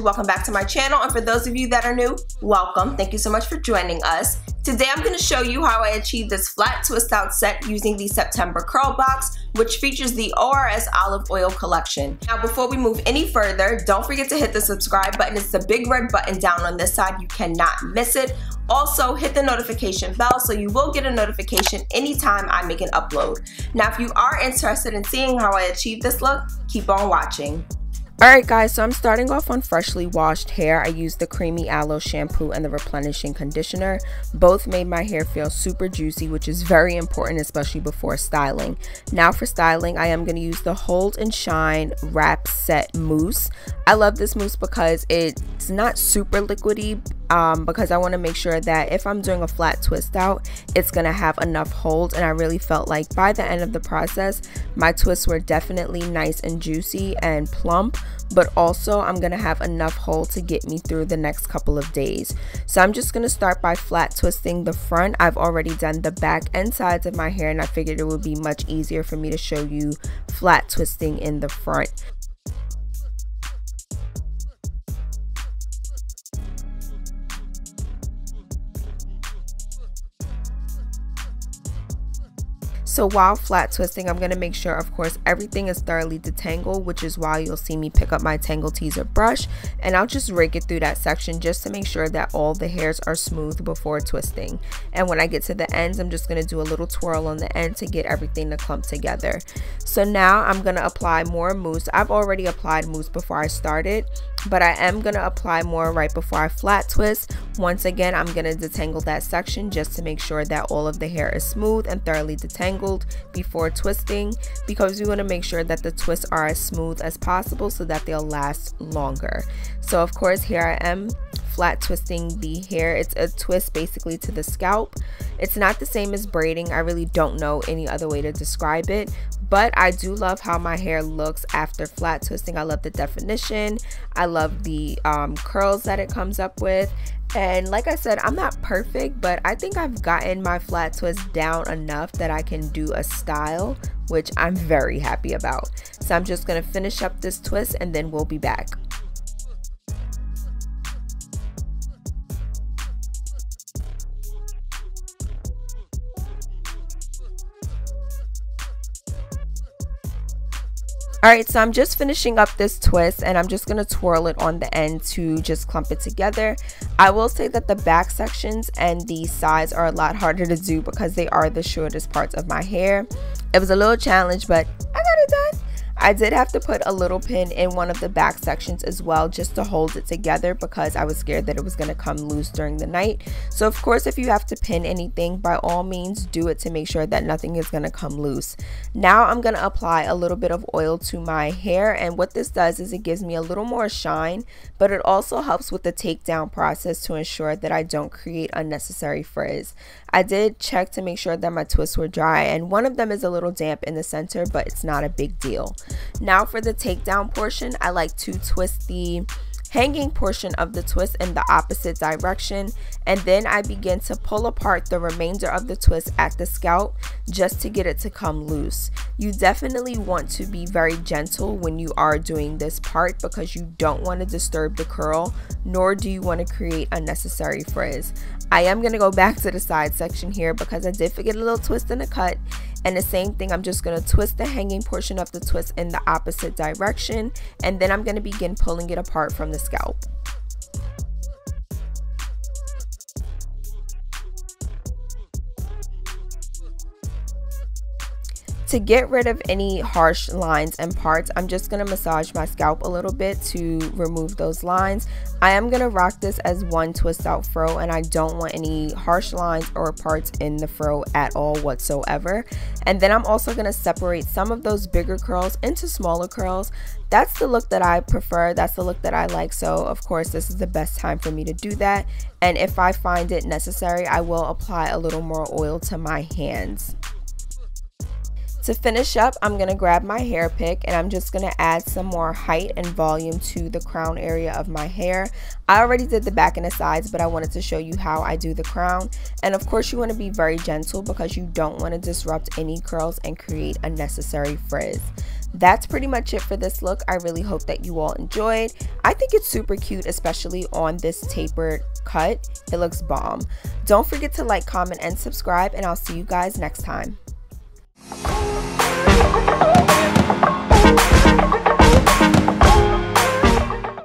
welcome back to my channel, and for those of you that are new, welcome. Thank you so much for joining us. Today I'm going to show you how I achieved this flat twist out set using the September Curlbox, which features the ORS olive oil collection. Now before we move any further, don't forget to hit the subscribe button. It's the big red button down on this side. You cannot miss it. Also, hit the notification bell so you will get a notification anytime I make an upload. Now, if you are interested in seeing how I achieved this look, keep on watching. Alright guys, so I'm starting off on freshly washed hair. I used the creamy aloe shampoo and the replenishing conditioner. Both made my hair feel super juicy, which is very important, especially before styling. Now for styling, I am going to use the Hold and Shine Wrap Set Mousse. I love this mousse because it's not super liquidy, because I want to make sure that if I'm doing a flat twist out, it's going to have enough hold. And I really felt like by the end of the process, my twists were definitely nice and juicy and plump, but also I'm going to have enough hold to get me through the next couple of days. So I'm just going to start by flat twisting the front. I've already done the back and sides of my hair, and I figured it would be much easier for me to show you flat twisting in the front. So while flat twisting, I'm going to make sure, of course, everything is thoroughly detangled, which is why you'll see me pick up my Tangle Teaser brush, and I'll just rake it through that section just to make sure that all the hairs are smooth before twisting. And when I get to the ends, I'm just going to do a little twirl on the end to get everything to clump together. So now I'm going to apply more mousse. I've already applied mousse before I started, but I am going to apply more right before I flat twist. Once again, I'm going to detangle that section just to make sure that all of the hair is smooth and thoroughly detangled before twisting, because we want to make sure that the twists are as smooth as possible so that they'll last longer. So of course, here I am flat twisting the hair. It's a twist basically to the scalp. It's not the same as braiding. I really don't know any other way to describe it, but I do love how my hair looks after flat twisting. I love the definition. I love the curls that it comes up with. And like I said, I'm not perfect, but I think I've gotten my flat twist down enough that I can do a style, which I'm very happy about. So I'm just going to finish up this twist and then we'll be back. Alright, so I'm just finishing up this twist and I'm just going to twirl it on the end to just clump it together. I will say that the back sections and the sides are a lot harder to do because they are the shortest parts of my hair. It was a little challenge, but I got it done. I did have to put a little pin in one of the back sections as well just to hold it together because I was scared that it was going to come loose during the night. So of course, if you have to pin anything, by all means do it to make sure that nothing is going to come loose. Now I'm going to apply a little bit of oil to my hair, and what this does is it gives me a little more shine, but it also helps with the takedown process to ensure that I don't create unnecessary frizz. I did check to make sure that my twists were dry, and one of them is a little damp in the center, but it's not a big deal. Now for the takedown portion, I like to twist the hanging portion of the twist in the opposite direction, and then I begin to pull apart the remainder of the twist at the scalp just to get it to come loose. You definitely want to be very gentle when you are doing this part because you don't want to disturb the curl, nor do you want to create unnecessary frizz. I am going to go back to the side section here because I did forget a little twist in the cut, and the same thing, I'm just going to twist the hanging portion of the twist in the opposite direction, and then I'm going to begin pulling it apart from the scalp. To get rid of any harsh lines and parts, I'm just going to massage my scalp a little bit to remove those lines. I am going to rock this as one twist out fro, and I don't want any harsh lines or parts in the fro at all whatsoever. And then I'm also going to separate some of those bigger curls into smaller curls. That's the look that I prefer. That's the look that I like. So of course, this is the best time for me to do that. And if I find it necessary, I will apply a little more oil to my hands. To finish up, I'm going to grab my hair pick and I'm just going to add some more height and volume to the crown area of my hair. I already did the back and the sides, but I wanted to show you how I do the crown. And of course, you want to be very gentle because you don't want to disrupt any curls and create unnecessary frizz. That's pretty much it for this look. I really hope that you all enjoyed. I think it's super cute, especially on this tapered cut. It looks bomb. Don't forget to like, comment, and subscribe, and I'll see you guys next time.